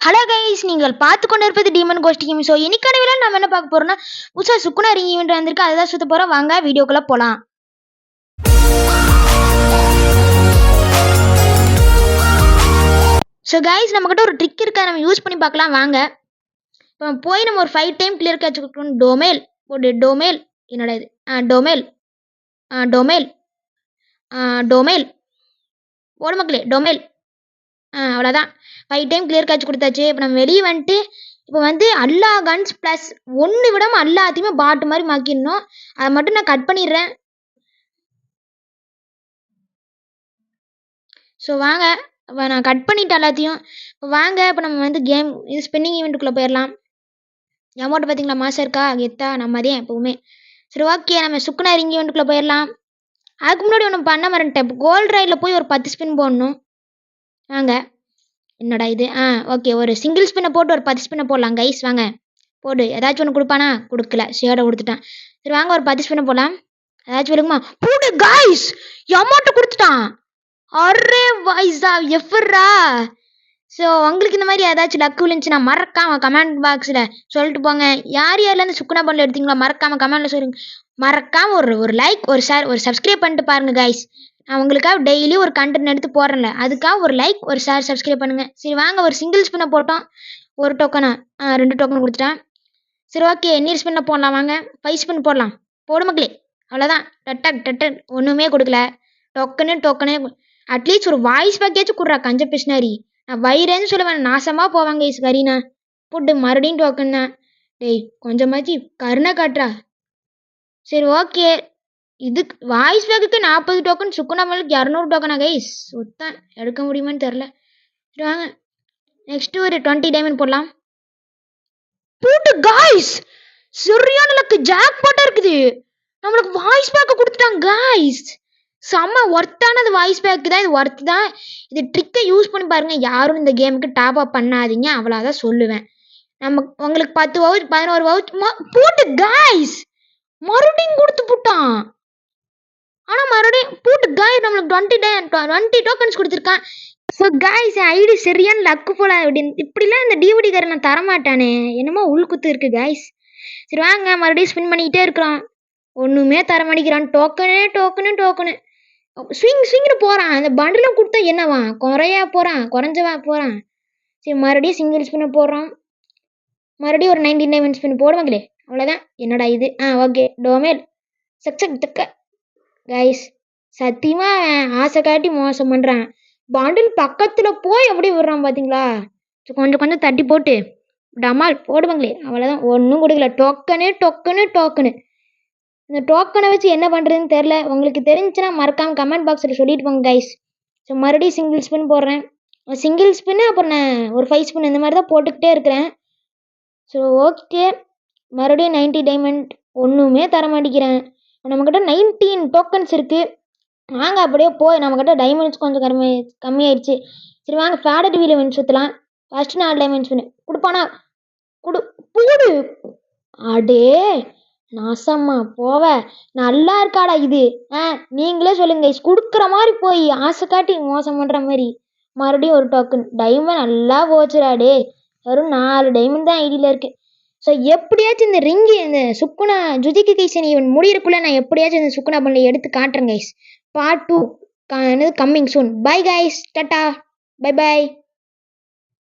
Hello guys, நீங்கள் பார்த்து கொண்டு இருப்பது டீமன் கோஸ்ட் கேம். ஸோ இன்னைக்கான வீடியோ நம்ம என்ன பார்க்க போறோம்னா, புதுசாக சுக்குனா ரிங் ஈவெண்ட் வந்திருக்கு. அதை தான் சுத்த போகிறோம். வாங்க வீடியோக்குள்ளே போகலாம். ஸோ கைஸ், நம்மக்கிட்ட ஒரு ட்ரிக் இருக்கா, நம்ம யூஸ் பண்ணி பார்க்கலாம். வாங்க இப்போ போய் நம்ம ஒரு 5 டைம் கிளியர் கேட்ச் கொடுக்கணும். டோமேல் போடு, டோமேல் என்னடா இது, டோமேல் டோமேல் டோமேல் போடு மக்களே, டோமேல். அவ்வளோதான், 5 டைம் கிளியர் கேட்ச் கொடுத்தாச்சு. இப்போ நம்ம வெளியே வந்துட்டு இப்போ வந்து எல்லா கன்ஸ் ப்ளஸ் ஒன்று விடாமல் எல்லாத்தையுமே பாட்டு மாதிரி மாக்கிடணும். அதை மட்டும் நான் கட் பண்ணிடுறேன். ஸோ வாங்க, இப்போ நான் கட் பண்ணிட்டேன் எல்லாத்தையும். இப்போ வாங்க, இப்போ நம்ம வந்து கேம் இது ஸ்பின்னிங் ஈவெண்ட்டுக்குள்ளே போயிடலாம். அமௌண்ட் பார்த்தீங்களா, மாதம் இருக்கா எத்தா நம்ம அதே எப்போவுமே. சரி ஓகே, நம்ம சுக்குனா ரிங் ஈவெண்ட்டுக்குள்ளே போயிடலாம். அதுக்கு முன்னாடி ஒன்று பண்ண மறந்துட்டேன். இப்போ கோல்டு ரைடில் போய் ஒரு 10 ஸ்பின் போடணும். வாங்க, என்னடா இது, ஓகே, ஒரு சிங்கிள் ஸ்பின்னை போட்டு ஒரு 10 ஸ்பின்னை போடலாம் கைஸ். வாங்க போடு, ஏதாச்சும் ஒன்று கொடுப்பானா, கொடுக்கல, ஷேடை கொடுத்துட்டான். சரி வாங்க, ஒரு 10 ஸ்பின்னை போடலாம். ஏதாச்சும் விழுக்குமா, போடு கைஸ், அமௌண்ட்டு கொடுத்துட்டான். அரே வாய்ஸா எஃப்ரா. ஸோ உங்களுக்கு இந்த மாதிரி ஏதாச்சும் லக்கு விழுந்துச்சுன்னா மறக்காம கமெண்ட் பாக்ஸில் சொல்லிட்டு போங்க. யார் யாரெல்லாம் சுக்குனா பண்ணல எடுத்தீங்களோ மறக்காம கமெண்ட்டில் சொல்லுங்க. மறக்காம ஒரு லைக், ஒரு ஷேர், ஒரு சப்ஸ்கிரைப் பண்ணிட்டு பாருங்க கைஸ். நான் உங்களுக்காக டெய்லி ஒரு கண்டென்ட் எடுத்து போடுறேன்ல, அதுக்காக ஒரு லைக், ஒரு ஷேர், சப்ஸ்கிரைப் பண்ணுங்க. சரி வாங்க, ஒரு சிங்கிள் ஸ்பின்னை போட்டோம். ஒரு டோக்கனா 2 டோக்கன் கொடுத்துட்டேன். சரி ஓகே, நீர் ஸ்பின்னை போடலாம். வாங்க 5 ஸ்பின் போடலாம். போடு மக்களே, அவ்வளோதான். டட்டக் ஒன்றுமே கொடுக்கல. டொக்கனு அட்லீஸ்ட் ஒரு வாய்ஸ் பேக்கேஜ் கொடுறா கஞ்ச பிஸ்னாரி. நான் வைரேன்னு சொல்லுவேன், நாசமாக போவாங்க இஸ் கரீனா. போட்டு மறுபடியும் டோக்கன் தான். டேய் கொஞ்சமாச்சு கருணை காட்டுறா. சரி ஓகே, இதுக்கு வாய்ஸ் பேக்குக்கு 40 டோக்கன், சுக்குனா மலுக்கு 200 டோக்கனா கைஸ். சுத்தம் எடுக்க முடியுமான்னு தெரில. சரி வாங்க, நெக்ஸ்ட்டு ஒரு 20 டைமண்ட் போடலாம். போட்டு கைஸ், சரியான லக்கு, ஜாக் போட்டா இருக்குது. நம்மளுக்கு வாய்ஸ் பேக்கை கொடுத்துட்டாங்க கைஸ். செம்ம ஒர்த்தானது வாய்ஸ் பேக்கு தான். இது ஒர்த்து தான். இது ட்ரிக்கை யூஸ் பண்ணி பாருங்கள். யாரும் இந்த கேமுக்கு டாப் அப் பண்ணாதீங்க, அவ்வளோதான் சொல்லுவேன். நம்ம உங்களுக்கு 10 வவுச் 11 வவுச் போட்டு கைஸ் மறுபடியும் கொடுத்து போட்டான். ஆனால் மறுபடியும் போட்டு கைஸ் நம்மளுக்கு 20 டோக்கன்ஸ் கொடுத்துருக்கான். ஸோ கைஸ், ஐடி சரியான லக்கு போல. அப்படின்னு இப்படிலாம் இந்த டிவிடிக்காரன் நான் தரமாட்டானே, என்னமோ உள்குத்து இருக்குது கைஸ். சரி வாங்க, மறுபடியும் ஸ்பின் பண்ணிக்கிட்டே இருக்கிறான். ஒன்றுமே தர மாட்டேங்கிறான். டோக்கனு ஸ்விங்னு போகிறான். அந்த பண்டிலும் கொடுத்தா என்னவா, குறைஞ்சவா போகிறான். சரி மறுபடியும் சிங்கிள் ஸ்பின்னை போடுறான். மறுபடியும் ஒரு 99 ஸ்பின் போடுவாங்களே, அவ்வளோதான். என்னடா இது, ஓகே, டோமேல் தக்க கைஸ். சத்தியமாக ஆசை காட்டி மோசம் பண்ணுறான். பண்டில் பக்கத்தில் போய் அப்படியே விடுறான் பார்த்தீங்களா. கொஞ்சம் தட்டி போட்டு டமால் போடுவாங்களே, அவ்வளோதான். ஒன்றும் கொடுக்கல. டோக்கனு இந்த டோக்கனை வச்சு என்ன பண்ணுறதுன்னு தெரில. உங்களுக்கு தெரிஞ்சுன்னா மறக்காமல் கமெண்ட் பாக்ஸில் சொல்லிட்டு போங்க கைஸ். ஸோ மறுபடியும் சிங்கிள் ஸ்பின் போடுறேன். சிங்கிள் ஸ்பின்னு அப்புறம் நான் ஒரு 5 ஸ்பின் இந்த மாதிரி தான் போட்டுக்கிட்டே இருக்கிறேன். ஸோ ஓகே, மறுபடியும் 90 டைமண்ட், ஒன்றுமே தர மாட்டேங்கிறேன். நம்மக்கிட்ட 19 டோக்கன்ஸ் இருக்குது. வாங்க அப்படியே போய், நம்மக்கிட்ட டைமண்ட்ஸ் கொஞ்சம் கம்மியாயிடுச்சு. சரி வாங்க, ஃபேடட் வீல் இவெண்ட் சுற்றலாம். ஃபஸ்ட்டு 4 டைமண்ட்ஸ் ஸ்பின் கொடுப்பானா, போடு. அடே நாசம்மா போவ, நல்லா இருக்காடா இது. நீங்களே சொல்லுங்க கைஸ், கொடுக்குற மாதிரி போய் ஆசை காட்டி மோசம் பண்ணுற மாதிரி. மறுபடியும் ஒரு டோக்கன் டைமண்ட் நல்லா போச்சுடாடே. வெறும் 4 டைமண்ட் தான் ஐடியில் இருக்குது. ஸோ எப்படியாச்சும் இந்த ரிங்கு, இந்த சுக்குனா ஜுஜிக்கு கைசன் ஈவெண்ட் முடியறக்குள்ளே நான் எப்படியாச்சும் இந்த சுக்குனா பண்ணல எடுத்து காட்டுறேன் guys. Part 2 coming soon. Bye guys, tata, by.